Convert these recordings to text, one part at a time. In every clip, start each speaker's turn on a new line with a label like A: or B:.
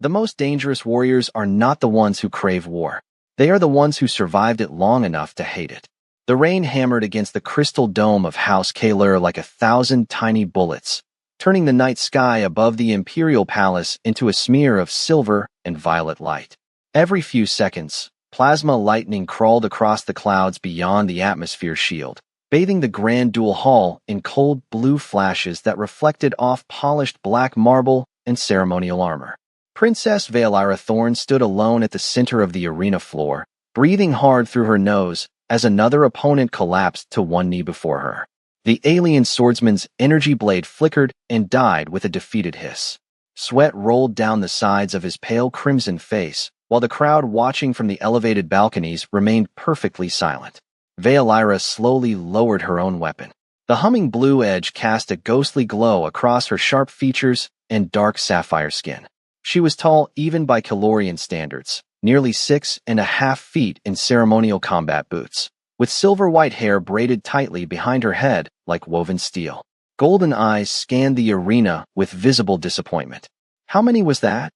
A: The most dangerous warriors are not the ones who crave war. They are the ones who survived it long enough to hate it. The rain hammered against the crystal dome of House Kaler like 1,000 tiny bullets, turning the night sky above the imperial palace into a smear of silver and violet light. Every few seconds, plasma lightning crawled across the clouds beyond the atmosphere shield, bathing the grand duel hall in cold blue flashes that reflected off polished black marble and ceremonial armor. Princess Vaelira Thorn stood alone at the center of the arena floor, breathing hard through her nose as another opponent collapsed to one knee before her. The alien swordsman's energy blade flickered and died with a defeated hiss. Sweat rolled down the sides of his pale crimson face, while the crowd watching from the elevated balconies remained perfectly silent. Vaelira slowly lowered her own weapon. The humming blue edge cast a ghostly glow across her sharp features and dark sapphire skin. She was tall even by Calorian standards, nearly 6.5 feet in ceremonial combat boots, with silver-white hair braided tightly behind her head like woven steel. Golden eyes scanned the arena with visible disappointment. "How many was that?"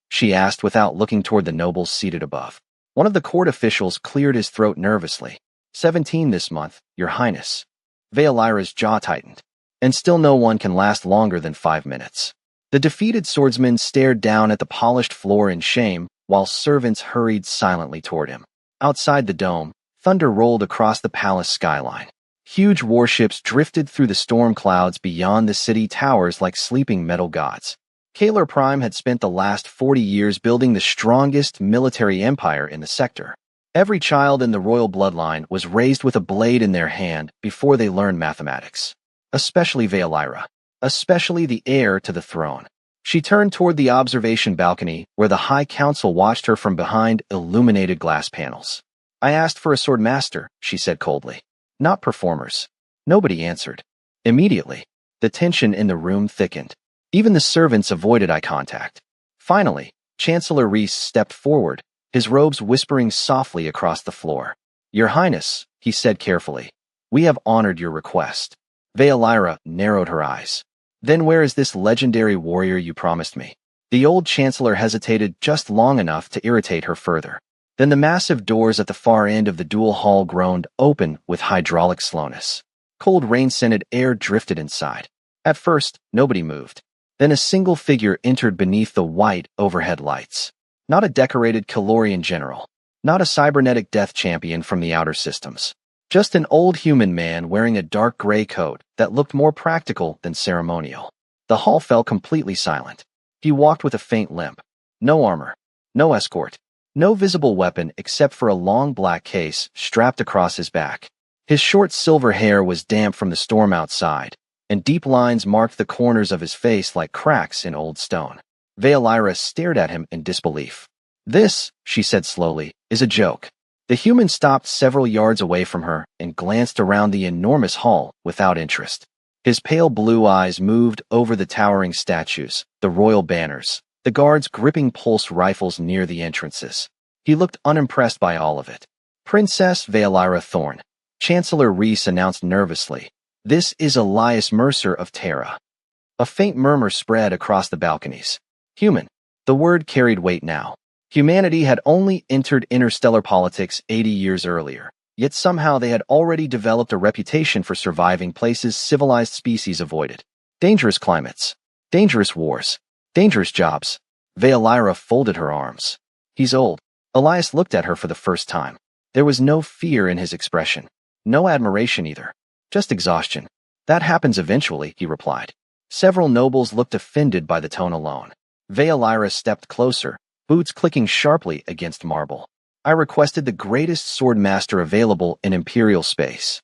A: she asked without looking toward the nobles seated above. One of the court officials cleared his throat nervously. 17 this month, Your Highness." Vaelira's jaw tightened. "And still no one can last longer than 5 minutes." The defeated swordsman stared down at the polished floor in shame, while servants hurried silently toward him. Outside the dome, thunder rolled across the palace skyline. Huge warships drifted through the storm clouds beyond the city towers like sleeping metal gods. Kaler Prime had spent the last 40 years building the strongest military empire in the sector. Every child in the royal bloodline was raised with a blade in their hand before they learned mathematics. Especially Vaelira. Especially the heir to the throne. She turned toward the observation balcony where the High Council watched her from behind illuminated glass panels. "I asked for a swordmaster," she said coldly. "Not performers." Nobody answered. Immediately, the tension in the room thickened. Even the servants avoided eye contact. Finally, Chancellor Reese stepped forward, his robes whispering softly across the floor. "Your Highness," he said carefully, "we have honored your request." Vaelira narrowed her eyes. "Then where is this legendary warrior you promised me?" The old chancellor hesitated just long enough to irritate her further. Then the massive doors at the far end of the duel hall groaned open with hydraulic slowness. Cold rain-scented air drifted inside. At first, nobody moved. Then a single figure entered beneath the white overhead lights. Not a decorated Calorian general. Not a cybernetic death champion from the outer systems. Just an old human man wearing a dark gray coat that looked more practical than ceremonial. The hall fell completely silent. He walked with a faint limp. No armor. No escort. No visible weapon except for a long black case strapped across his back. His short silver hair was damp from the storm outside, and deep lines marked the corners of his face like cracks in old stone. Vaelira stared at him in disbelief. "This," she said slowly, "is a joke." The human stopped several yards away from her and glanced around the enormous hall without interest. His pale blue eyes moved over the towering statues, the royal banners, the guards gripping pulse rifles near the entrances. He looked unimpressed by all of it. "Princess Vaelira Thorn," Chancellor Reese announced nervously. "This is Elias Mercer of Terra." A faint murmur spread across the balconies. Human. The word carried weight now. Humanity had only entered interstellar politics 80 years earlier, yet somehow they had already developed a reputation for surviving places civilized species avoided. Dangerous climates. Dangerous wars. Dangerous jobs. Vaelira folded her arms. "He's old." Elias looked at her for the first time. There was no fear in his expression. No admiration either. Just exhaustion. "That happens eventually," he replied. Several nobles looked offended by the tone alone. Vaelira stepped closer, boots clicking sharply against marble. "I requested the greatest swordmaster available in Imperial space."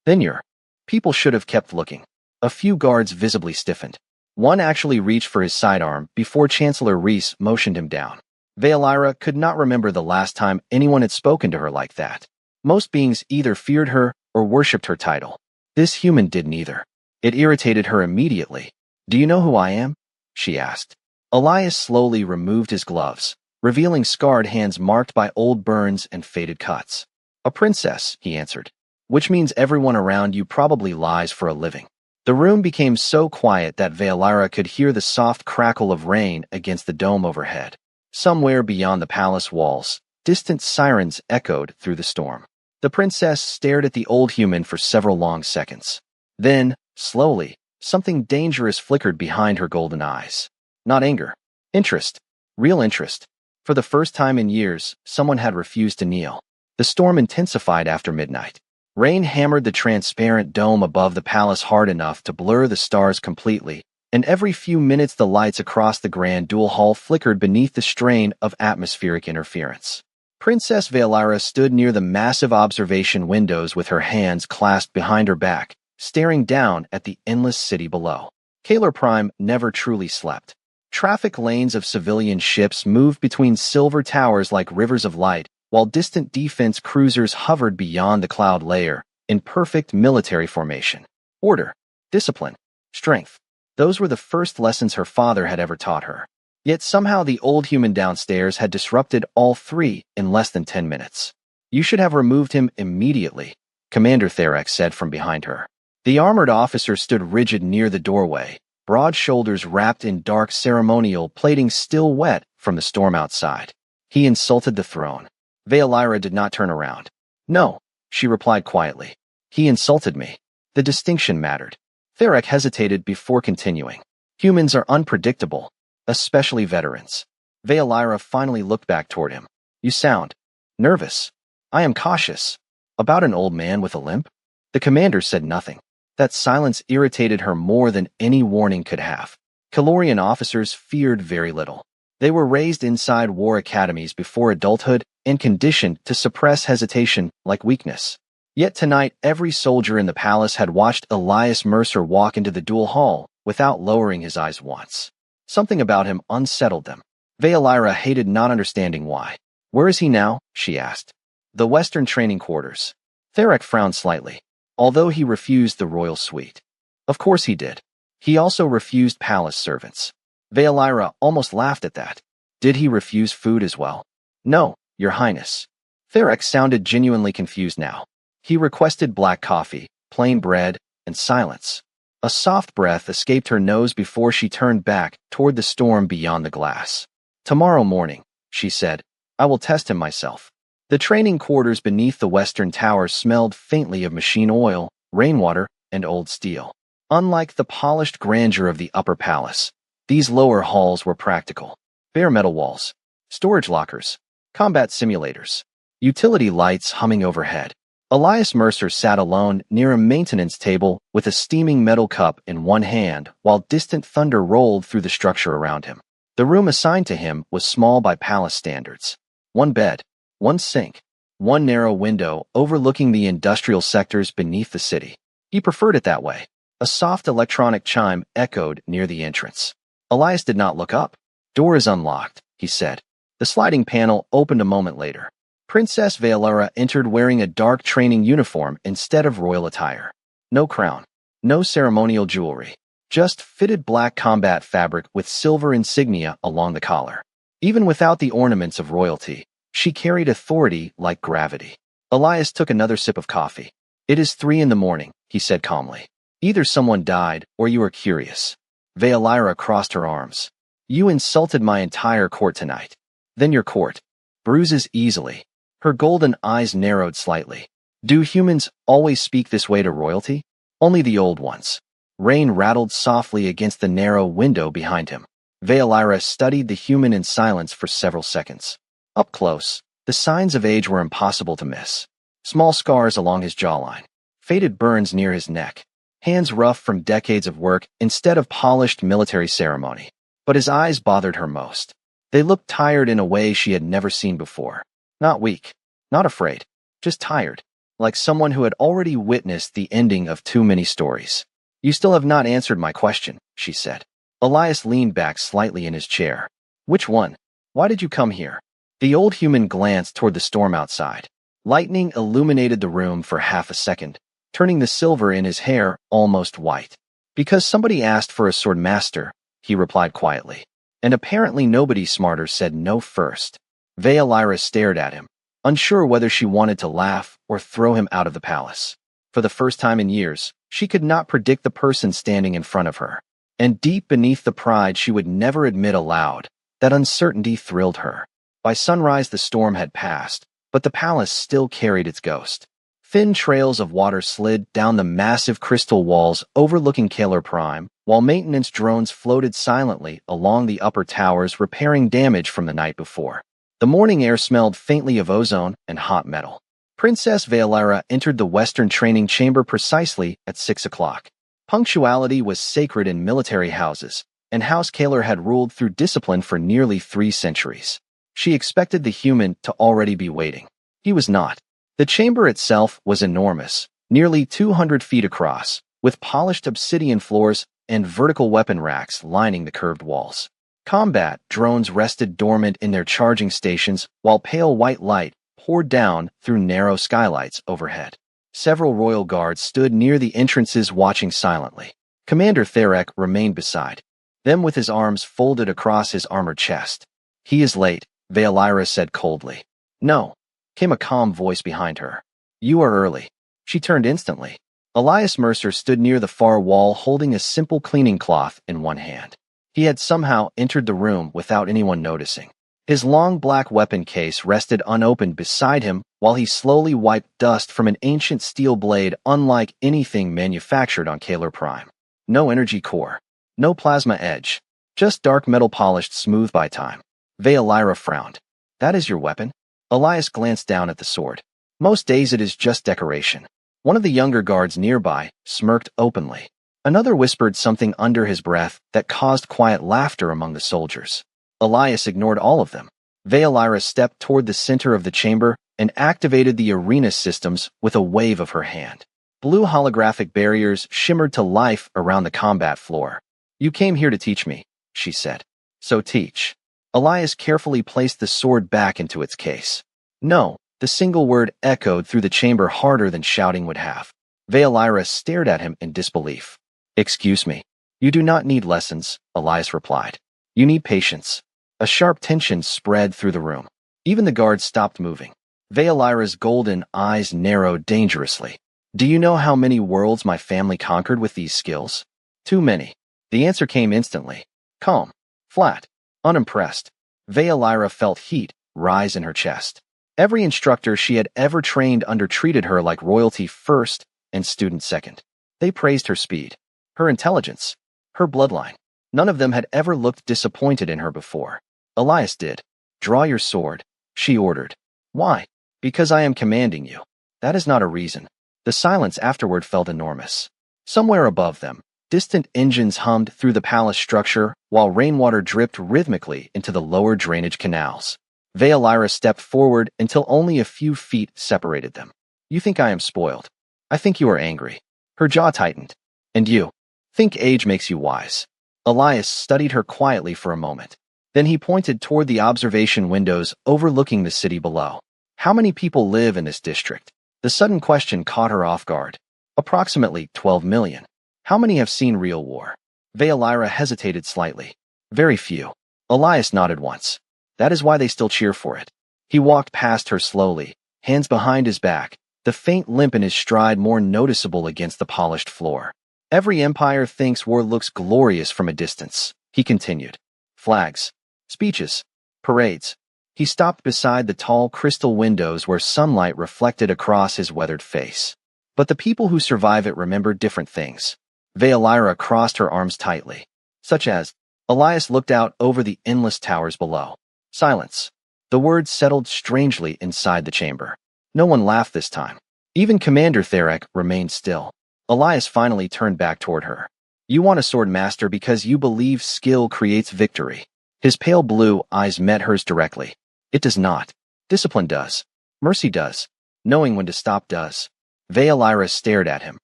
A: "Then you're—" People should have kept looking. A few guards visibly stiffened. One actually reached for his sidearm before Chancellor Reese motioned him down. Vaelira could not remember the last time anyone had spoken to her like that. Most beings either feared her or worshipped her title. This human did neither. It irritated her immediately. "Do you know who I am?" she asked. Elias slowly removed his gloves, revealing scarred hands marked by old burns and faded cuts. "A princess," he answered, "which means everyone around you probably lies for a living." The room became so quiet that Vaelira could hear the soft crackle of rain against the dome overhead. Somewhere beyond the palace walls, distant sirens echoed through the storm. The princess stared at the old human for several long seconds. Then, slowly, something dangerous flickered behind her golden eyes. Not anger. Interest. Real interest. For the first time in years, someone had refused to kneel. The storm intensified after midnight. Rain hammered the transparent dome above the palace hard enough to blur the stars completely, and every few minutes the lights across the grand duel hall flickered beneath the strain of atmospheric interference. Princess Valyra stood near the massive observation windows with her hands clasped behind her back, staring down at the endless city below. Kalar Prime never truly slept. Traffic lanes of civilian ships moved between silver towers like rivers of light, while distant defense cruisers hovered beyond the cloud layer, in perfect military formation. Order, discipline, strength. Those were the first lessons her father had ever taught her. Yet somehow the old human downstairs had disrupted all three in less than 10 minutes. You should have removed him immediately, Commander Therek said from behind her. The armored officer stood rigid near the doorway, broad shoulders wrapped in dark ceremonial plating still wet from the storm outside. He insulted the throne. Valyra did not turn around. No, she replied quietly. He insulted me. The distinction mattered. Therek hesitated before continuing. Humans are unpredictable, especially veterans. Valyra finally looked back toward him. You sound nervous. I am cautious. About an old man with a limp? The commander said nothing. That silence irritated her more than any warning could have. Kalorian officers feared very little. They were raised inside war academies before adulthood and conditioned to suppress hesitation like weakness. Yet tonight, every soldier in the palace had watched Elias Mercer walk into the duel hall without lowering his eyes once. Something about him unsettled them. Valyra hated not understanding why. Where is he now? She asked. The Western training quarters. Therek frowned slightly. Although he refused the royal suite. Of course he did. He also refused palace servants. Valyra almost laughed at that. Did he refuse food as well? No, Your Highness. Therek sounded genuinely confused now. He requested black coffee, plain bread, and silence. A soft breath escaped her nose before she turned back toward the storm beyond the glass. Tomorrow morning, she said, I will test him myself. The training quarters beneath the western tower smelled faintly of machine oil, rainwater, and old steel. Unlike the polished grandeur of the upper palace, these lower halls were practical. Bare metal walls, storage lockers, combat simulators, utility lights humming overhead. Elias Mercer sat alone near a maintenance table with a steaming metal cup in one hand while distant thunder rolled through the structure around him. The room assigned to him was small by palace standards. One bed, one sink, one narrow window overlooking the industrial sectors beneath the city. He preferred it that way. A soft electronic chime echoed near the entrance. Elias did not look up. Door is unlocked, he said. The sliding panel opened a moment later. Princess Valyra entered wearing a dark training uniform instead of royal attire. No crown, no ceremonial jewelry, just fitted black combat fabric with silver insignia along the collar. Even without the ornaments of royalty, she carried authority like gravity. Elias took another sip of coffee. It is 3 a.m, he said calmly. Either someone died or you are curious. Valyra crossed her arms. You insulted my entire court tonight. Then your court bruises easily. Her golden eyes narrowed slightly. Do humans always speak this way to royalty? Only the old ones. Rain rattled softly against the narrow window behind him. Valyra studied the human in silence for several seconds. Up close, the signs of age were impossible to miss. Small scars along his jawline, faded burns near his neck, hands rough from decades of work instead of polished military ceremony. But his eyes bothered her most. They looked tired in a way she had never seen before. Not weak, not afraid, just tired, like someone who had already witnessed the ending of too many stories. You still have not answered my question, she said. Elias leaned back slightly in his chair. Which one? Why did you come here? The old human glanced toward the storm outside. Lightning illuminated the room for half a second, turning the silver in his hair almost white. Because somebody asked for a Swordmaster, he replied quietly. And apparently nobody smarter said no first. Valyra stared at him, unsure whether she wanted to laugh or throw him out of the palace. For the first time in years, she could not predict the person standing in front of her. And deep beneath the pride she would never admit aloud, That uncertainty thrilled her. By sunrise the storm had passed, but the palace still carried its ghost. Thin trails of water slid down the massive crystal walls overlooking Kaler Prime, while maintenance drones floated silently along the upper towers repairing damage from the night before. The morning air smelled faintly of ozone and hot metal. Princess Valyra entered the Western training chamber precisely at 6 o'clock. Punctuality was sacred in military houses, and House Kaler had ruled through discipline for nearly 3 centuries. She expected the human to already be waiting. He was not. The chamber itself was enormous, nearly 200 feet across, with polished obsidian floors and vertical weapon racks lining the curved walls. Combat drones rested dormant in their charging stations while pale white light poured down through narrow skylights overhead. Several royal guards stood near the entrances watching silently. Commander Therek remained beside them with his arms folded across his armored chest. "He is late," Valyra said coldly. "No," came a calm voice behind her. "You are early." She turned instantly. Elias Mercer stood near the far wall holding a simple cleaning cloth in one hand. He had somehow entered the room without anyone noticing. His long black weapon case rested unopened beside him while he slowly wiped dust from an ancient steel blade unlike anything manufactured on Kaler Prime. No energy core. No plasma edge. Just dark metal polished smooth by time. Valyra frowned. "That is your weapon?" Elias glanced down at the sword. "Most days it is just decoration." One of the younger guards nearby smirked openly. Another whispered something under his breath that caused quiet laughter among the soldiers. Elias ignored all of them. Valyra stepped toward the center of the chamber and activated the arena systems with a wave of her hand. Blue holographic barriers shimmered to life around the combat floor. "You came here to teach me," she said. "So teach." Elias carefully placed the sword back into its case. "No," the single word echoed through the chamber harder than shouting would have. Valyra stared at him in disbelief. "Excuse me. You do not need lessons," Elias replied. "You need patience." A sharp tension spread through the room. Even the guards stopped moving. Valyra's golden eyes narrowed dangerously. "Do you know how many worlds my family conquered with these skills?" "Too many." The answer came instantly. Calm. Flat. Unimpressed. Valyra felt heat rise in her chest. Every instructor she had ever trained under treated her like royalty first and student second. They praised her speed, her intelligence, her bloodline. None of them had ever looked disappointed in her before. Elias did. "Draw your sword," she ordered. "Why?" "Because I am commanding you." "That is not a reason." The silence afterward felt enormous. Somewhere above them, distant engines hummed through the palace structure while rainwater dripped rhythmically into the lower drainage canals. Valyra stepped forward until only a few feet separated them. "You think I am spoiled. I think you are angry." Her jaw tightened. "And you? Think age makes you wise." Elias studied her quietly for a moment. Then he pointed toward the observation windows overlooking the city below. "How many people live in this district?" The sudden question caught her off guard. "Approximately 12 million. How many have seen real war?" Valyra hesitated slightly. "Very few." Elias nodded once. "That is why they still cheer for it." He walked past her slowly, hands behind his back, the faint limp in his stride more noticeable against the polished floor. "Every empire thinks war looks glorious from a distance," he continued. "Flags, speeches, parades." He stopped beside the tall crystal windows where sunlight reflected across his weathered face. "But the people who survive it remember different things." Valyra crossed her arms tightly. "Such as?" Elias looked out over the endless towers below. Silence. The words settled strangely inside the chamber. No one laughed this time. Even Commander Therek remained still. Elias finally turned back toward her. "You want a Swordmaster because you believe skill creates victory." His pale blue eyes met hers directly. "It does not. Discipline does. Mercy does. Knowing when to stop does." Valyra stared at him,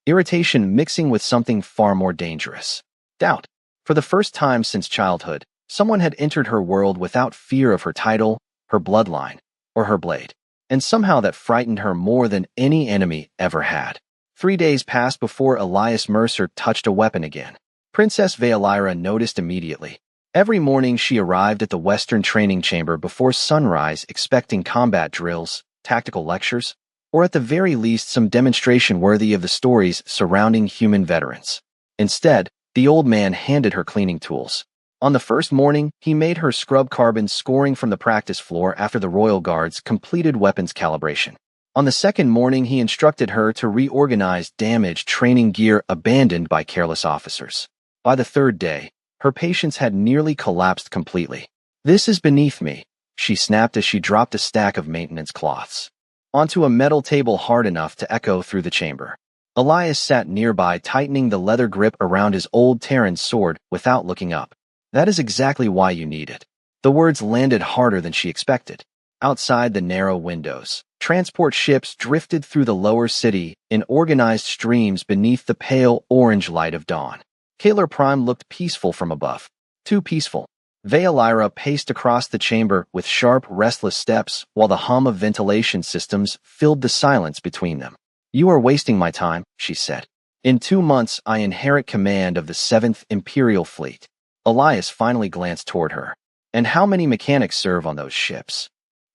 A: irritation mixing with something far more dangerous. Doubt. For the first time since childhood, someone had entered her world without fear of her title, her bloodline, or her blade. And somehow that frightened her more than any enemy ever had. 3 days passed before Elias Mercer touched a weapon again. Princess Valyra noticed immediately. Every morning she arrived at the Western training chamber before sunrise expecting combat drills, tactical lectures, or at the very least some demonstration worthy of the stories surrounding human veterans. Instead, the old man handed her cleaning tools. On the first morning, he made her scrub carbon scoring from the practice floor after the Royal Guards completed weapons calibration. On the second morning, he instructed her to reorganize damaged training gear abandoned by careless officers. By the third day, her patience had nearly collapsed completely. "This is beneath me," she snapped as she dropped a stack of maintenance cloths onto a metal table hard enough to echo through the chamber. Elias sat nearby, tightening the leather grip around his old Terran sword without looking up. "That is exactly why you need it." The words landed harder than she expected. Outside the narrow windows, transport ships drifted through the lower city in organized streams beneath the pale orange light of dawn. Kaler Prime looked peaceful from above. Too peaceful. Veilira paced across the chamber with sharp, restless steps while the hum of ventilation systems filled the silence between them. "You are wasting my time," she said. "In 2 months, I inherit command of the 7th Imperial Fleet." Elias finally glanced toward her. "And how many mechanics serve on those ships?"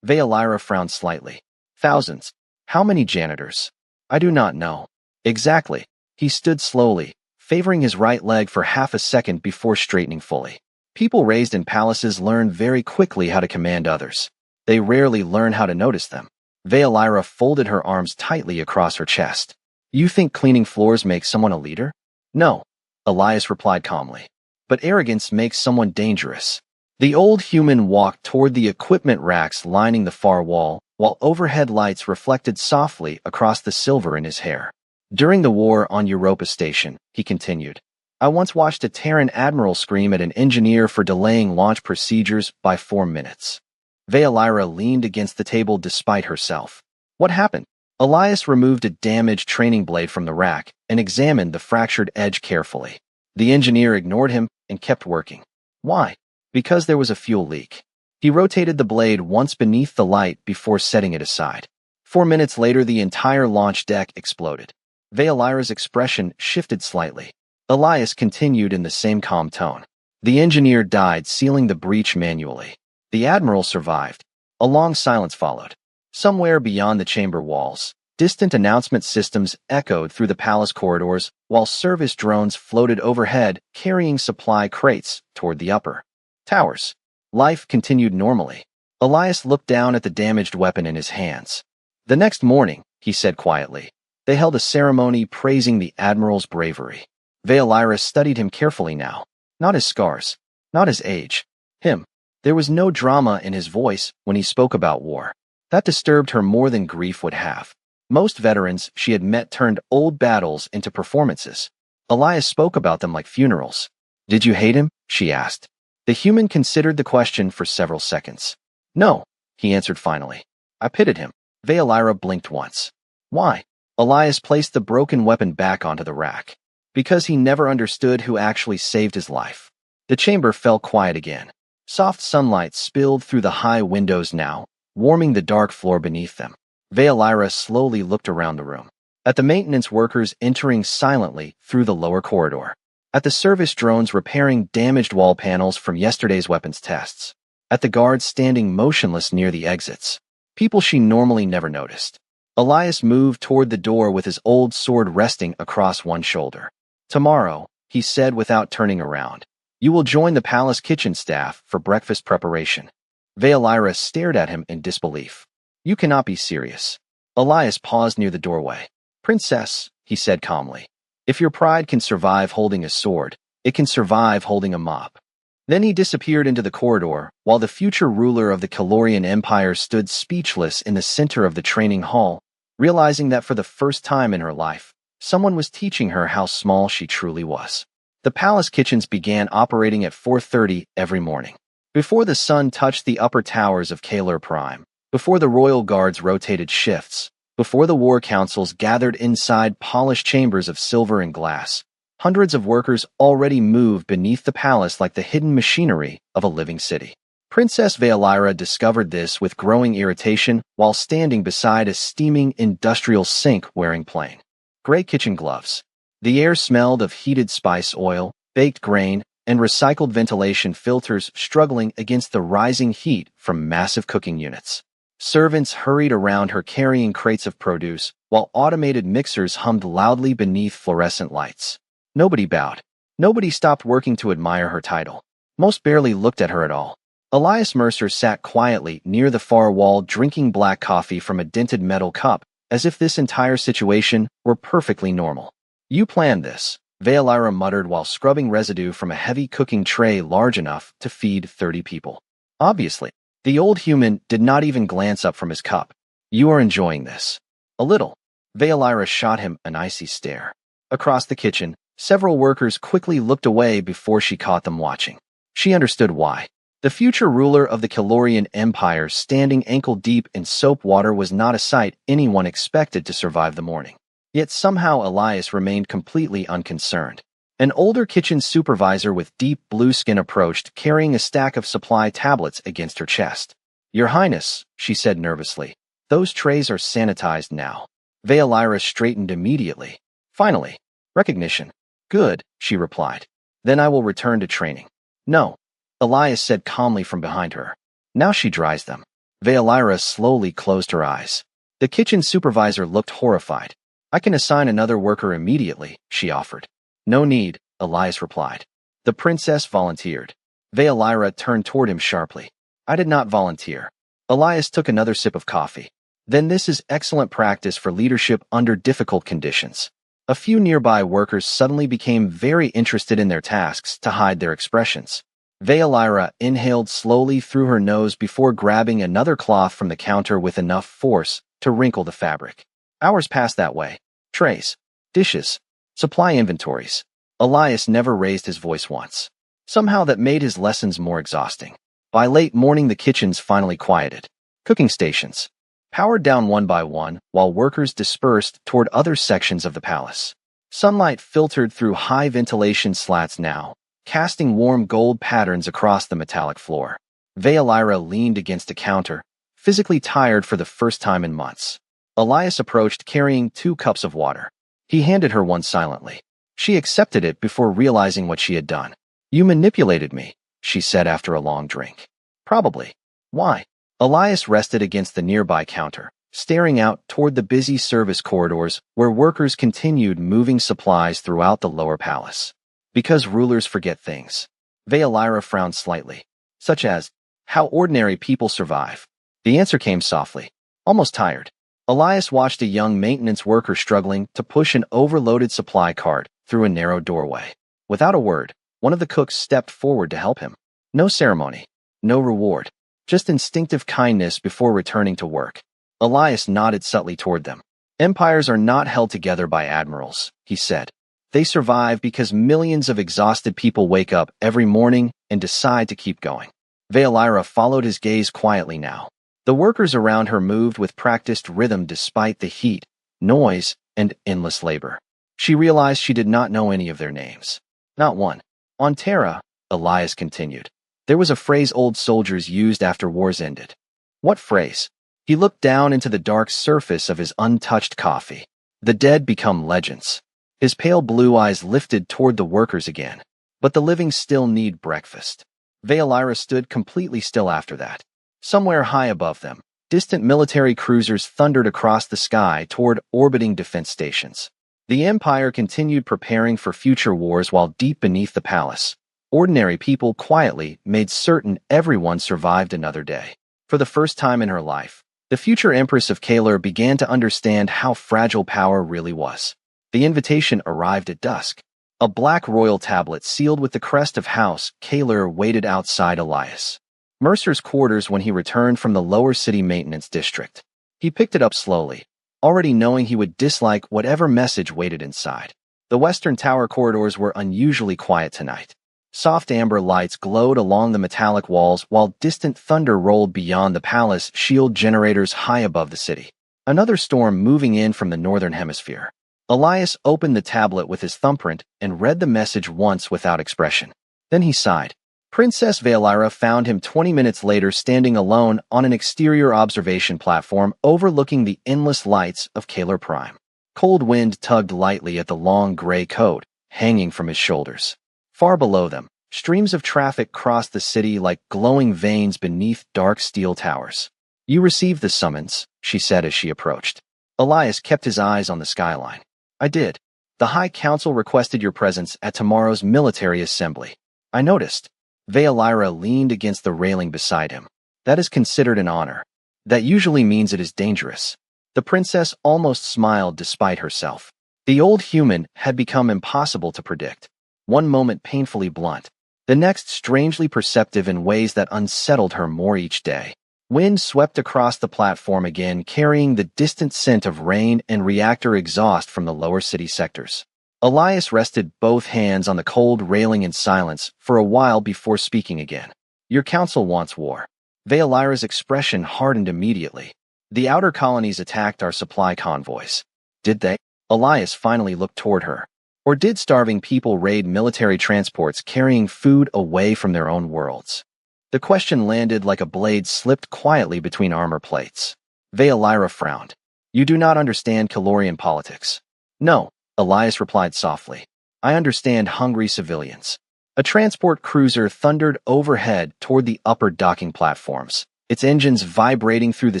A: Veilira frowned slightly. "Thousands." "How many janitors?" "I do not know." "Exactly." He stood slowly, favoring his right leg for half a second before straightening fully. "People raised in palaces learn very quickly how to command others. They rarely learn how to notice them." Veilira folded her arms tightly across her chest. "You think cleaning floors makes someone a leader?" "No," Elias replied calmly. "But arrogance makes someone dangerous." The old human walked toward the equipment racks lining the far wall, while overhead lights reflected softly across the silver in his hair. "During the war on Europa Station," he continued, "I once watched a Terran admiral scream at an engineer for delaying launch procedures by 4 minutes. Veilira leaned against the table despite herself. "What happened?" Elias removed a damaged training blade from the rack and examined the fractured edge carefully. The engineer ignored him and kept working. "Why?" "Because there was a fuel leak." He rotated the blade once beneath the light before setting it aside. 4 minutes later, the entire launch deck exploded. Veilira's expression shifted slightly. Elias continued in the same calm tone. "The engineer died sealing the breach manually. The admiral survived." A long silence followed. Somewhere beyond the chamber walls, distant announcement systems echoed through the palace corridors, while service drones floated overhead, carrying supply crates toward the upper towers. Life continued normally. Elias looked down at the damaged weapon in his hands. "The next morning," he said quietly, "they held a ceremony praising the admiral's bravery." Veilira studied him carefully now. Not his scars, not his age. Him. There was no drama in his voice when he spoke about war. That disturbed her more than grief would have. Most veterans she had met turned old battles into performances. Elias spoke about them like funerals. "Did you hate him?" she asked. The human considered the question for several seconds. "No," he answered finally. "I pitied him." Veilira blinked once. "Why?" Elias placed the broken weapon back onto the rack. "Because he never understood who actually saved his life." The chamber fell quiet again. Soft sunlight spilled through the high windows now, warming the dark floor beneath them. Veilira slowly looked around the room. At the maintenance workers entering silently through the lower corridor. At the service drones repairing damaged wall panels from yesterday's weapons tests. At the guards standing motionless near the exits. People she normally never noticed. Elias moved toward the door with his old sword resting across one shoulder. "Tomorrow," he said without turning around, "you will join the palace kitchen staff for breakfast preparation." Veilira stared at him in disbelief. "You cannot be serious." Elias paused near the doorway. "Princess," he said calmly, "if your pride can survive holding a sword, it can survive holding a mop." Then he disappeared into the corridor, while the future ruler of the Calorian Empire stood speechless in the center of the training hall, realizing that for the first time in her life, someone was teaching her how small she truly was. The palace kitchens began operating at 4:30 every morning. Before the sun touched the upper towers of Kaler Prime, before the royal guards rotated shifts, before the war councils gathered inside polished chambers of silver and glass, hundreds of workers already moved beneath the palace like the hidden machinery of a living city. Princess Veilira discovered this with growing irritation while standing beside a steaming industrial sink wearing plain gray kitchen gloves. The air smelled of heated spice oil, baked grain, and recycled ventilation filters struggling against the rising heat from massive cooking units. Servants hurried around her carrying crates of produce, while automated mixers hummed loudly beneath fluorescent lights. Nobody bowed. Nobody stopped working to admire her title. Most barely looked at her at all. Elias Mercer sat quietly near the far wall drinking black coffee from a dented metal cup, as if this entire situation were perfectly normal. You planned this, Veilira muttered while scrubbing residue from a heavy cooking tray large enough to feed 30 people. Obviously, the old human did not even glance up from his cup. You are enjoying this. A little. Veilira shot him an icy stare. Across the kitchen, several workers quickly looked away before she caught them watching. She understood why. The future ruler of the Calorian Empire standing ankle-deep in soap water was not a sight anyone expected to survive the morning. Yet somehow Elias remained completely unconcerned. An older kitchen supervisor with deep blue skin approached, carrying a stack of supply tablets against her chest. Your Highness, she said nervously, those trays are sanitized now. Veilira straightened immediately. Finally, recognition. Good, she replied. Then I will return to training. No, Elias said calmly from behind her. Now she dries them. Veilira slowly closed her eyes. The kitchen supervisor looked horrified. I can assign another worker immediately, she offered. No need, Elias replied. The princess volunteered. Veilira turned toward him sharply. I did not volunteer. Elias took another sip of coffee. Then this is excellent practice for leadership under difficult conditions. A few nearby workers suddenly became very interested in their tasks to hide their expressions. Veilira inhaled slowly through her nose before grabbing another cloth from the counter with enough force to wrinkle the fabric. Hours passed that way. Trays, dishes, supply inventories. Elias never raised his voice once. Somehow that made his lessons more exhausting. By late morning the kitchens finally quieted. Cooking stations powered down one by one while workers dispersed toward other sections of the palace. Sunlight filtered through high ventilation slats now, casting warm gold patterns across the metallic floor. Veilira leaned against a counter, physically tired for the first time in months. Elias approached carrying 2 cups of water. He handed her one silently. She accepted it before realizing what she had done. You manipulated me, she said after a long drink. Probably. Why? Elias rested against the nearby counter, staring out toward the busy service corridors where workers continued moving supplies throughout the lower palace. Because rulers forget things. Veilira frowned slightly. Such as, how ordinary people survive. The answer came softly. Almost tired. Elias watched a young maintenance worker struggling to push an overloaded supply cart through a narrow doorway. Without a word, one of the cooks stepped forward to help him. No ceremony. No reward. Just instinctive kindness before returning to work. Elias nodded subtly toward them. Empires are not held together by admirals, he said. They survive because millions of exhausted people wake up every morning and decide to keep going. Veilira followed his gaze quietly now. The workers around her moved with practiced rhythm despite the heat, noise, and endless labor. She realized she did not know any of their names. Not one. On Terra, Elias continued, there was a phrase old soldiers used after wars ended. What phrase? He looked down into the dark surface of his untouched coffee. The dead become legends. His pale blue eyes lifted toward the workers again. But the living still need breakfast. Veilira stood completely still after that. Somewhere high above them, distant military cruisers thundered across the sky toward orbiting defense stations. The Empire continued preparing for future wars while deep beneath the palace, ordinary people quietly made certain everyone survived another day. For the first time in her life, the future Empress of Kalar began to understand how fragile power really was. The invitation arrived at dusk. A black royal tablet sealed with the crest of House Kalar waited outside Elias Mercer's quarters when he returned from the lower city maintenance district. He picked it up slowly, already knowing he would dislike whatever message waited inside. The western tower corridors were unusually quiet tonight. Soft amber lights glowed along the metallic walls while distant thunder rolled beyond the palace shield generators high above the city. Another storm moving in from the northern hemisphere. Elias opened the tablet with his thumbprint and read the message once without expression. Then he sighed. Princess Veilira found him 20 minutes later standing alone on an exterior observation platform overlooking the endless lights of Kalar Prime. Cold wind tugged lightly at the long gray coat hanging from his shoulders. Far below them, streams of traffic crossed the city like glowing veins beneath dark steel towers. You received the summons, she said as she approached. Elias kept his eyes on the skyline. I did. The High Council requested your presence at tomorrow's military assembly. I noticed. Vealira leaned against the railing beside him. That is considered an honor. That usually means it is dangerous. The princess almost smiled despite herself. The old human had become impossible to predict. One moment painfully blunt, the next strangely perceptive in ways that unsettled her more each day. Wind swept across the platform again, carrying the distant scent of rain and reactor exhaust from the lower city sectors. Elias rested both hands on the cold railing in silence for a while before speaking again. Your council wants war. Vealira's expression hardened immediately. The outer colonies attacked our supply convoys. Did they? Elias finally looked toward her. Or did starving people raid military transports carrying food away from their own worlds? The question landed like a blade slipped quietly between armor plates. Vealira frowned. You do not understand Calorian politics. No, Elias replied softly. I understand hungry civilians. A transport cruiser thundered overhead toward the upper docking platforms, its engines vibrating through the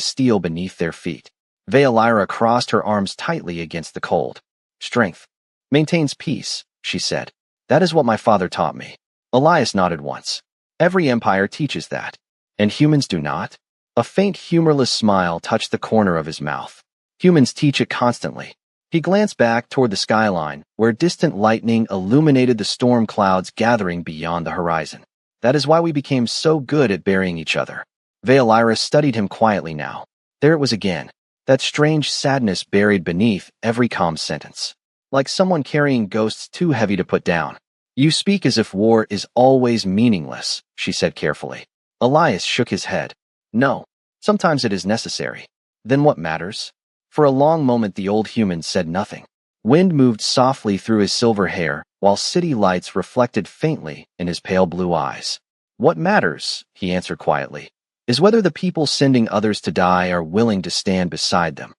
A: steel beneath their feet. Vealira crossed her arms tightly against the cold. Strength maintains peace, she said. That is what my father taught me. Elias nodded once. Every empire teaches that. And humans do not? A faint humorless smile touched the corner of his mouth. Humans teach it constantly. He glanced back toward the skyline, where distant lightning illuminated the storm clouds gathering beyond the horizon. That is why we became so good at burying each other. Vealira studied him quietly now. There it was again. That strange sadness buried beneath every calm sentence. Like someone carrying ghosts too heavy to put down. You speak as if war is always meaningless, she said carefully. Elias shook his head. No, sometimes it is necessary. Then what matters? For a long moment the old human said nothing. Wind moved softly through his silver hair, while city lights reflected faintly in his pale blue eyes. What matters, he answered quietly, is whether the people sending others to die are willing to stand beside them.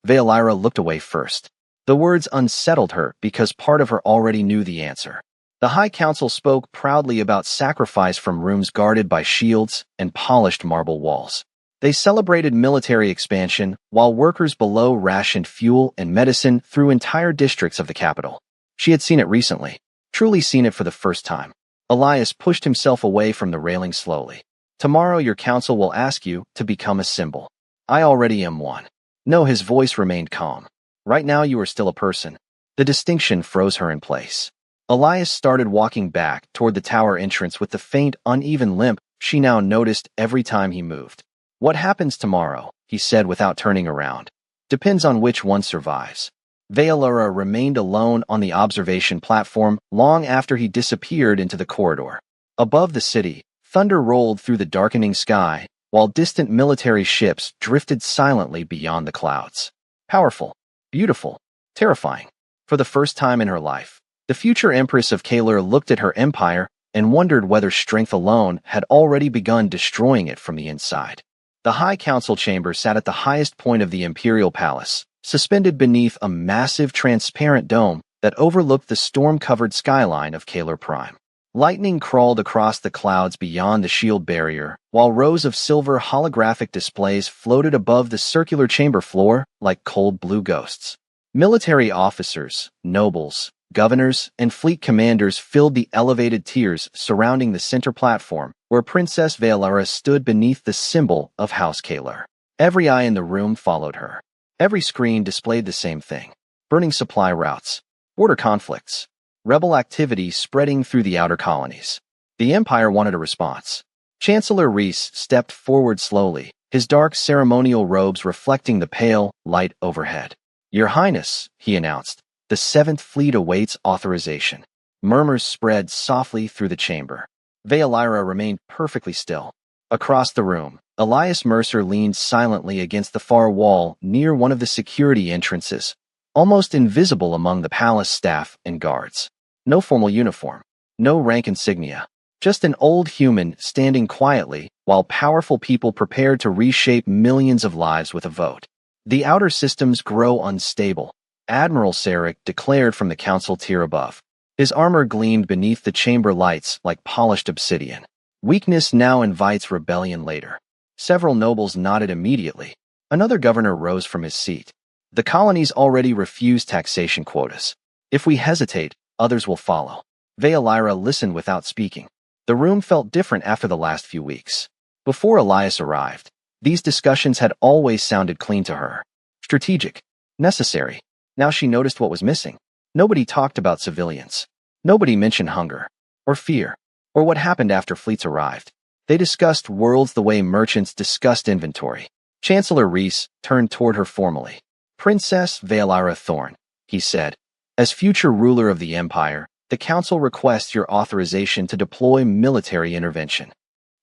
A: Vealira looked away first. The words unsettled her because part of her already knew the answer. The High Council spoke proudly about sacrifice from rooms guarded by shields and polished marble walls. They celebrated military expansion, while workers below rationed fuel and medicine through entire districts of the capital. She had seen it recently, truly seen it for the first time. Elias pushed himself away from the railing slowly. Tomorrow your council will ask you to become a symbol. I already am one. No, his voice remained calm. Right now you are still a person. The distinction froze her in place. Elias started walking back toward the tower entrance with the faint, uneven limp she now noticed every time he moved. What happens tomorrow, he said without turning around, depends on which one survives. Vealira remained alone on the observation platform long after he disappeared into the corridor. Above the city, thunder rolled through the darkening sky, while distant military ships drifted silently beyond the clouds. Powerful, beautiful, terrifying. For the first time in her life, the future Empress of Kaler looked at her empire and wondered whether strength alone had already begun destroying it from the inside. The High Council chamber sat at the highest point of the Imperial Palace, suspended beneath a massive transparent dome that overlooked the storm-covered skyline of Kaler Prime. Lightning crawled across the clouds beyond the shield barrier, while rows of silver holographic displays floated above the circular chamber floor like cold blue ghosts. Military officers, nobles, governors, and fleet commanders filled the elevated tiers surrounding the center platform, where Princess Vealira stood beneath the symbol of House Kaler. Every eye in the room followed her. Every screen displayed the same thing: burning supply routes, border conflicts, rebel activity spreading through the outer colonies. The Empire wanted a response. Chancellor Reese stepped forward slowly, his dark ceremonial robes reflecting the pale light overhead. Your Highness, he announced, the 7th Fleet awaits authorization. Murmurs spread softly through the chamber. Vealira remained perfectly still. Across the room, Elias Mercer leaned silently against the far wall near one of the security entrances, almost invisible among the palace staff and guards. No formal uniform, no rank insignia, just an old human standing quietly while powerful people prepared to reshape millions of lives with a vote. The outer systems grow unstable, Admiral Sarek declared from the council tier above. His armor gleamed beneath the chamber lights like polished obsidian. Weakness now invites rebellion later. Several nobles nodded immediately. Another governor rose from his seat. The colonies already refuse taxation quotas. If we hesitate, others will follow. Vealira listened without speaking. The room felt different after the last few weeks. Before Elias arrived, these discussions had always sounded clean to her. Strategic. Necessary. Now she noticed what was missing. Nobody talked about civilians. Nobody mentioned hunger. Or fear. Or what happened after fleets arrived. They discussed worlds the way merchants discussed inventory. Chancellor Reese turned toward her formally. Princess Vaelira Thorn, he said. As future ruler of the Empire, the Council requests your authorization to deploy military intervention.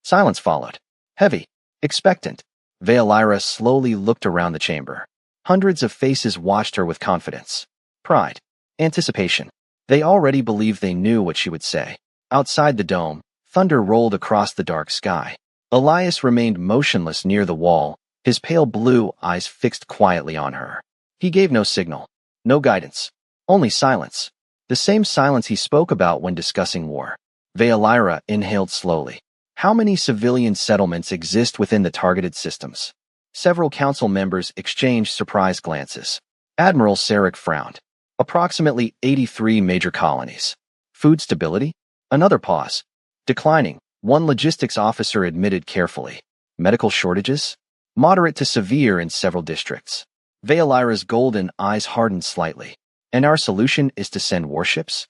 A: Silence followed. Heavy. Expectant. Vaelira slowly looked around the chamber. Hundreds of faces watched her with confidence. Pride. Anticipation. They already believed they knew what she would say. Outside the dome, thunder rolled across the dark sky. Elias remained motionless near the wall, his pale blue eyes fixed quietly on her. He gave no signal. No guidance. Only silence. The same silence he spoke about when discussing war. Vaelira inhaled slowly. How many civilian settlements exist within the targeted systems? Several council members exchanged surprised glances. Admiral Sarek frowned. Approximately 83 major colonies. Food stability? Another pause. Declining, one logistics officer admitted carefully. Medical shortages? Moderate to severe in several districts. Vaelira's golden eyes hardened slightly. And our solution is to send warships?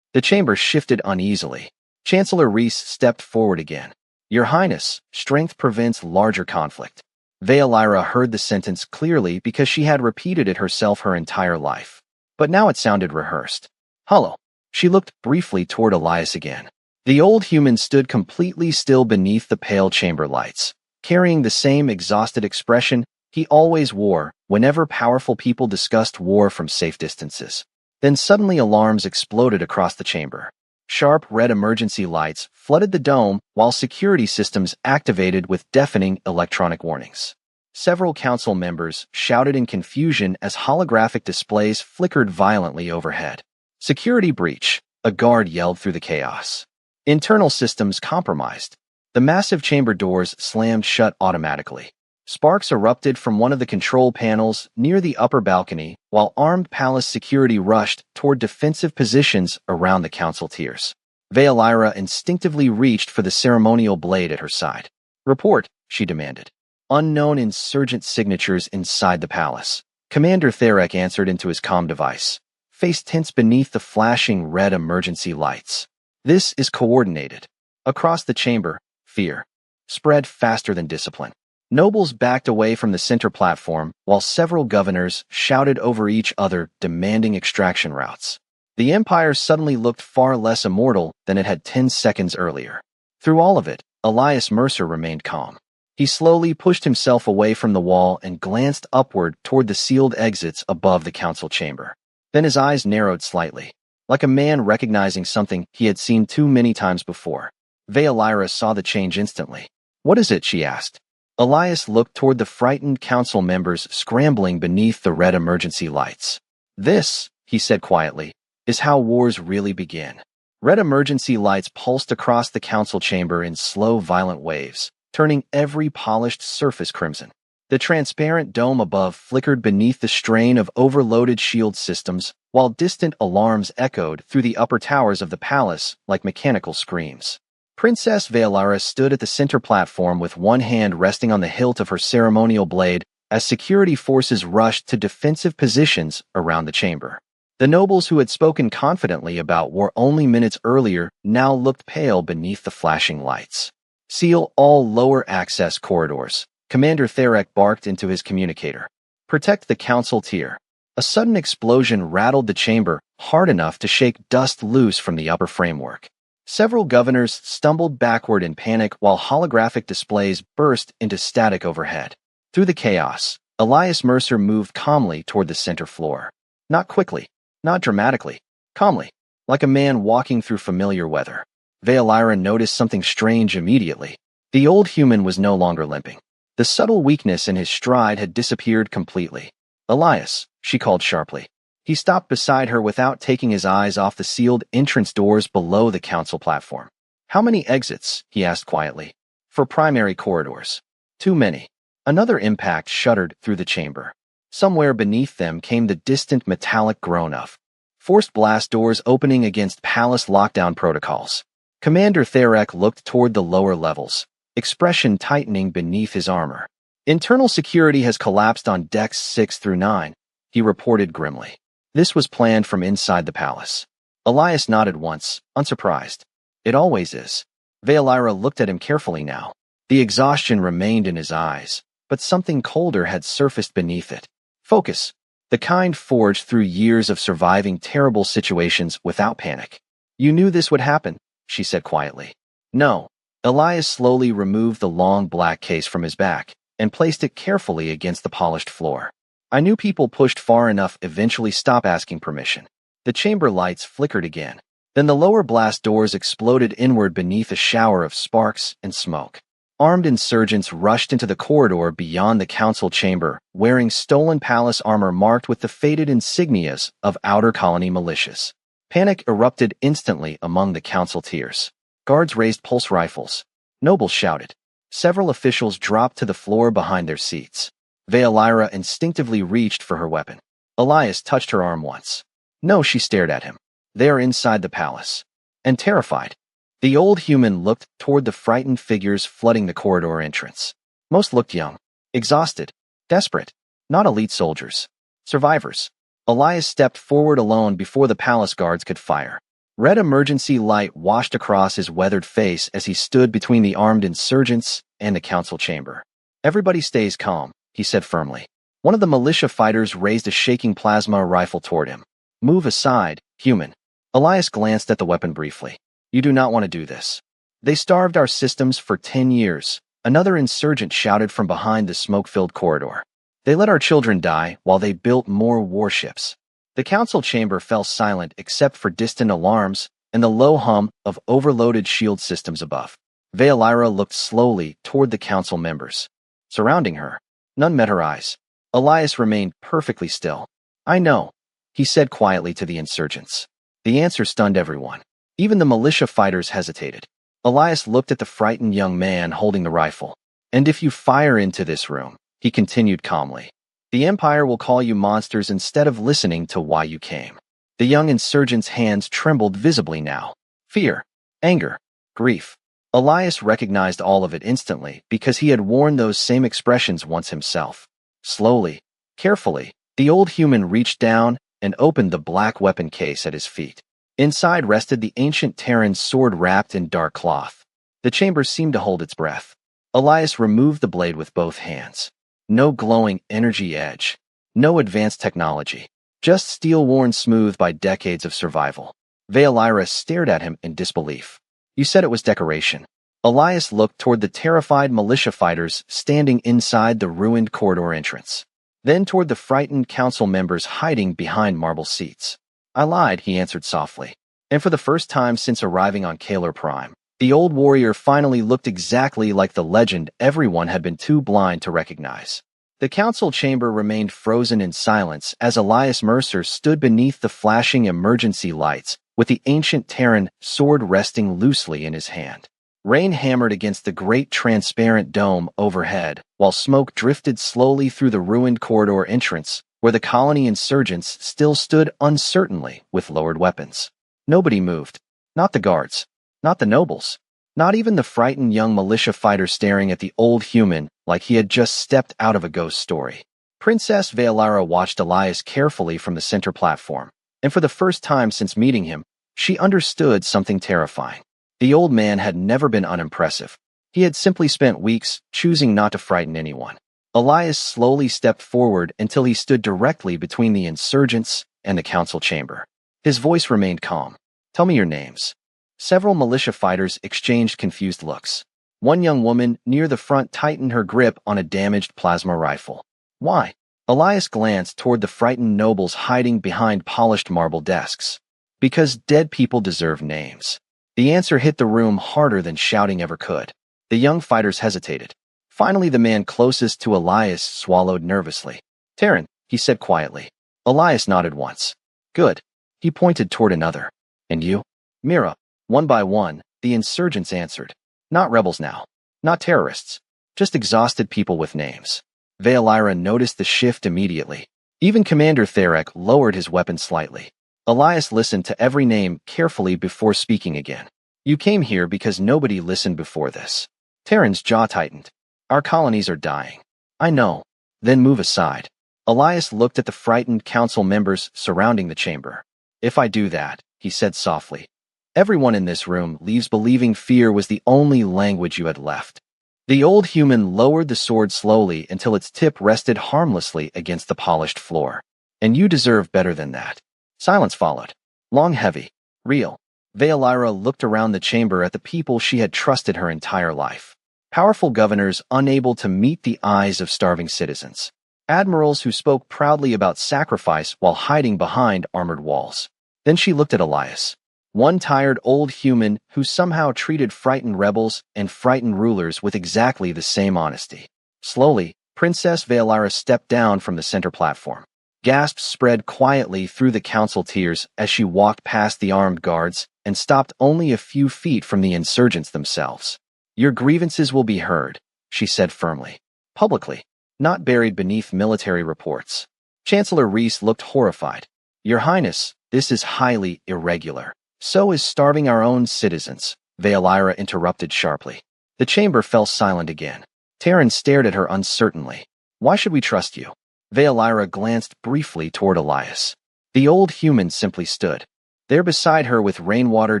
A: The chamber shifted uneasily. Chancellor Reese stepped forward again. Your Highness, strength prevents larger conflict. Vaelira heard the sentence clearly because she had repeated it herself her entire life. But now it sounded rehearsed. Hollow. She looked briefly toward Elias again. The old human stood completely still beneath the pale chamber lights, carrying the same exhausted expression he always wore whenever powerful people discussed war from safe distances. Then suddenly alarms exploded across the chamber. Sharp red emergency lights flooded the dome while security systems activated with deafening electronic warnings. Several council members shouted in confusion as holographic displays flickered violently overhead. Security breach, a guard yelled through the chaos. Internal systems compromised. The massive chamber doors slammed shut automatically. Sparks erupted from one of the control panels near the upper balcony, while armed palace security rushed toward defensive positions around the council tiers. Vaelira instinctively reached for the ceremonial blade at her side. Report, she demanded. Unknown insurgent signatures inside the palace. Commander Tharek answered into his comm device, face tense beneath the flashing red emergency lights. This is coordinated. Across the chamber, fear spread faster than discipline. Nobles backed away from the center platform, while several governors shouted over each other, demanding extraction routes. The Empire suddenly looked far less immortal than it had 10 seconds earlier. Through all of it, Elias Mercer remained calm. He slowly pushed himself away from the wall and glanced upward toward the sealed exits above the council chamber. Then his eyes narrowed slightly, like a man recognizing something he had seen too many times before. Vaelira saw the change instantly. What is it? She asked. Elias looked toward the frightened council members scrambling beneath the red emergency lights. This, he said quietly, is how wars really begin. Red emergency lights pulsed across the council chamber in slow, violent waves, turning every polished surface crimson. The transparent dome above flickered beneath the strain of overloaded shield systems, while distant alarms echoed through the upper towers of the palace like mechanical screams. Princess Vaelira stood at the center platform with one hand resting on the hilt of her ceremonial blade as security forces rushed to defensive positions around the chamber. The nobles who had spoken confidently about war only minutes earlier now looked pale beneath the flashing lights. Seal all lower access corridors, Commander Tharek barked into his communicator. Protect the council tier. A sudden explosion rattled the chamber hard enough to shake dust loose from the upper framework. Several governors stumbled backward in panic while holographic displays burst into static overhead. Through the chaos, Elias Mercer moved calmly toward the center floor. Not quickly, not dramatically, calmly, like a man walking through familiar weather. Vaelira noticed something strange immediately. The old human was no longer limping. The subtle weakness in his stride had disappeared completely. Elias, she called sharply. He stopped beside her without taking his eyes off the sealed entrance doors below the council platform. How many exits? He asked quietly. For primary corridors. Too many. Another impact shuddered through the chamber. Somewhere beneath them came the distant metallic groan of forced blast doors opening against palace lockdown protocols. Commander Tharek looked toward the lower levels, expression tightening beneath his armor. Internal security has collapsed on decks 6 through 9, he reported grimly. This was planned from inside the palace. Elias nodded once, unsurprised. It always is. Veilira looked at him carefully now. The exhaustion remained in his eyes, but something colder had surfaced beneath it. Focus. The kind forged through years of surviving terrible situations without panic. You knew this would happen, she said quietly. No. Elias slowly removed the long black case from his back and placed it carefully against the polished floor. I knew people pushed far enough eventually stop asking permission. The chamber lights flickered again. Then the lower blast doors exploded inward beneath a shower of sparks and smoke. Armed insurgents rushed into the corridor beyond the council chamber, wearing stolen palace armor marked with the faded insignias of outer colony militias. Panic erupted instantly among the council tiers. Guards raised pulse rifles. Nobles shouted. Several officials dropped to the floor behind their seats. Veilira instinctively reached for her weapon. Elias touched her arm once. No, she stared at him. They are inside the palace. And terrified. The old human looked toward the frightened figures flooding the corridor entrance. Most looked young, exhausted, desperate. Not elite soldiers. Survivors. Elias stepped forward alone before the palace guards could fire. Red emergency light washed across his weathered face as he stood between the armed insurgents and the council chamber. Everybody stays calm, he said firmly. One of the militia fighters raised a shaking plasma rifle toward him. Move aside, human. Elias glanced at the weapon briefly. You do not want to do this. They starved our systems for 10 years, another insurgent shouted from behind the smoke-filled corridor. They let our children die while they built more warships. The council chamber fell silent except for distant alarms and the low hum of overloaded shield systems above. Veilira looked slowly toward the council members. Surrounding her, none met her eyes. Elias remained perfectly still. I know, he said quietly to the insurgents. The answer stunned everyone. Even the militia fighters hesitated. Elias looked at the frightened young man holding the rifle. And if you fire into this room, he continued calmly, the Empire will call you monsters instead of listening to why you came. The young insurgent's hands trembled visibly now. Fear, anger, grief. Elias recognized all of it instantly because he had worn those same expressions once himself. Slowly, carefully, the old human reached down and opened the black weapon case at his feet. Inside rested the ancient Terran sword wrapped in dark cloth. The chamber seemed to hold its breath. Elias removed the blade with both hands. No glowing energy edge. No advanced technology. Just steel worn smooth by decades of survival. Veilira stared at him in disbelief. You said it was decoration. Elias looked toward the terrified militia fighters standing inside the ruined corridor entrance. Then toward the frightened council members hiding behind marble seats. I lied, he answered softly. And for the first time since arriving on Kalar Prime, the old warrior finally looked exactly like the legend everyone had been too blind to recognize. The council chamber remained frozen in silence as Elias Mercer stood beneath the flashing emergency lights with the ancient Terran sword resting loosely in his hand. Rain hammered against the great transparent dome overhead, while smoke drifted slowly through the ruined corridor entrance, where the colony insurgents still stood uncertainly with lowered weapons. Nobody moved. Not the guards. Not the nobles. Not even the frightened young militia fighter staring at the old human like he had just stepped out of a ghost story. Princess Veilira watched Elias carefully from the center platform, and for the first time since meeting him, she understood something terrifying. The old man had never been unimpressive. He had simply spent weeks choosing not to frighten anyone. Elias slowly stepped forward until he stood directly between the insurgents and the council chamber. His voice remained calm. Tell me your names. Several militia fighters exchanged confused looks. One young woman near the front tightened her grip on a damaged plasma rifle. Why? Elias glanced toward the frightened nobles hiding behind polished marble desks. Because dead people deserve names. The answer hit the room harder than shouting ever could. The young fighters hesitated. Finally, the man closest to Elias swallowed nervously. Terran, he said quietly. Elias nodded once. Good. He pointed toward another. And you? Mira. One by one, the insurgents answered. Not rebels now. Not terrorists. Just exhausted people with names. Veilira noticed the shift immediately. Even Commander Tharek lowered his weapon slightly. Elias listened to every name carefully before speaking again. You came here because nobody listened before this. Terran's jaw tightened. Our colonies are dying. I know. Then move aside. Elias looked at the frightened council members surrounding the chamber. If I do that, he said softly, everyone in this room leaves believing fear was the only language you had left. The old human lowered the sword slowly until its tip rested harmlessly against the polished floor. And you deserve better than that. Silence followed. Long, heavy, real. Veilira looked around the chamber at the people she had trusted her entire life. Powerful governors unable to meet the eyes of starving citizens. Admirals who spoke proudly about sacrifice while hiding behind armored walls. Then she looked at Elias. One tired old human who somehow treated frightened rebels and frightened rulers with exactly the same honesty. Slowly, Princess Veilira stepped down from the center platform. Gasps spread quietly through the council tiers as she walked past the armed guards and stopped only a few feet from the insurgents themselves. Your grievances will be heard, she said firmly. Publicly, not buried beneath military reports. Chancellor Reese looked horrified. Your Highness, this is highly irregular. So is starving our own citizens, Veilira interrupted sharply. The chamber fell silent again. Terran stared at her uncertainly. Why should we trust you? Veilira glanced briefly toward Elias. The old human simply stood, there beside her with rainwater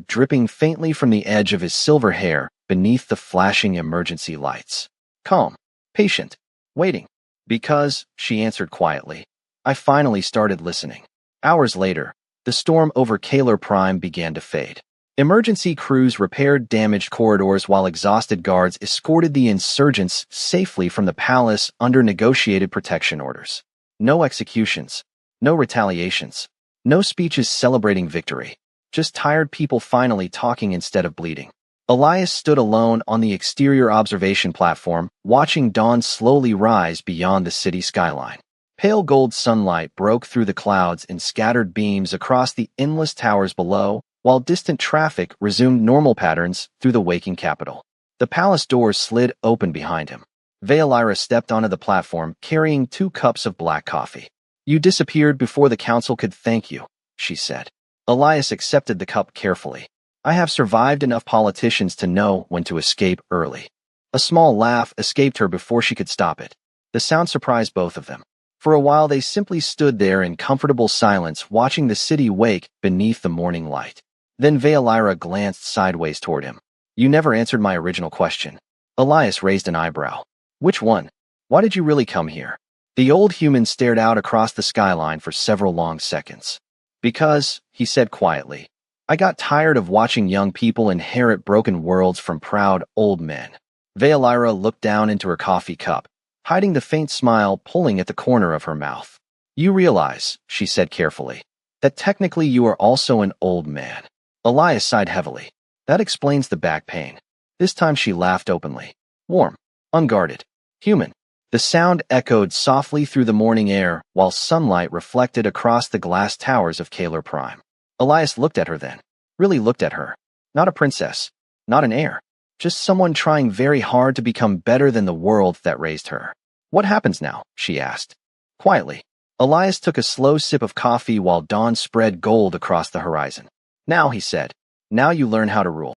A: dripping faintly from the edge of his silver hair beneath the flashing emergency lights. Calm, patient, waiting. Because, she answered quietly, I finally started listening. Hours later, the storm over Kaler Prime began to fade. Emergency crews repaired damaged corridors while exhausted guards escorted the insurgents safely from the palace under negotiated protection orders. No executions, no retaliations, no speeches celebrating victory, just tired people finally talking instead of bleeding. Elias stood alone on the exterior observation platform, watching dawn slowly rise beyond the city skyline. Pale gold sunlight broke through the clouds in scattered beams across the endless towers below, while distant traffic resumed normal patterns through the waking capital. The palace doors slid open behind him. Veilira stepped onto the platform, carrying 2 cups of black coffee. You disappeared before the council could thank you, she said. Elias accepted the cup carefully. I have survived enough politicians to know when to escape early. A small laugh escaped her before she could stop it. The sound surprised both of them. For a while they simply stood there in comfortable silence watching the city wake beneath the morning light. Then Veilira glanced sideways toward him. You never answered my original question. Elias raised an eyebrow. Which one? Why did you really come here? The old human stared out across the skyline for several long seconds. Because, he said quietly, I got tired of watching young people inherit broken worlds from proud old men. Veilira looked down into her coffee cup, hiding the faint smile pulling at the corner of her mouth. You realize, she said carefully, that technically you are also an old man. Elias sighed heavily. That explains the back pain. This time she laughed openly. Warm, unguarded, human. The sound echoed softly through the morning air while sunlight reflected across the glass towers of Kaler Prime. Elias looked at her then. Really looked at her. Not a princess. Not an heir. Just someone trying very hard to become better than the world that raised her. What happens now? She asked. Quietly. Elias took a slow sip of coffee while dawn spread gold across the horizon. Now, he said. Now you learn how to rule.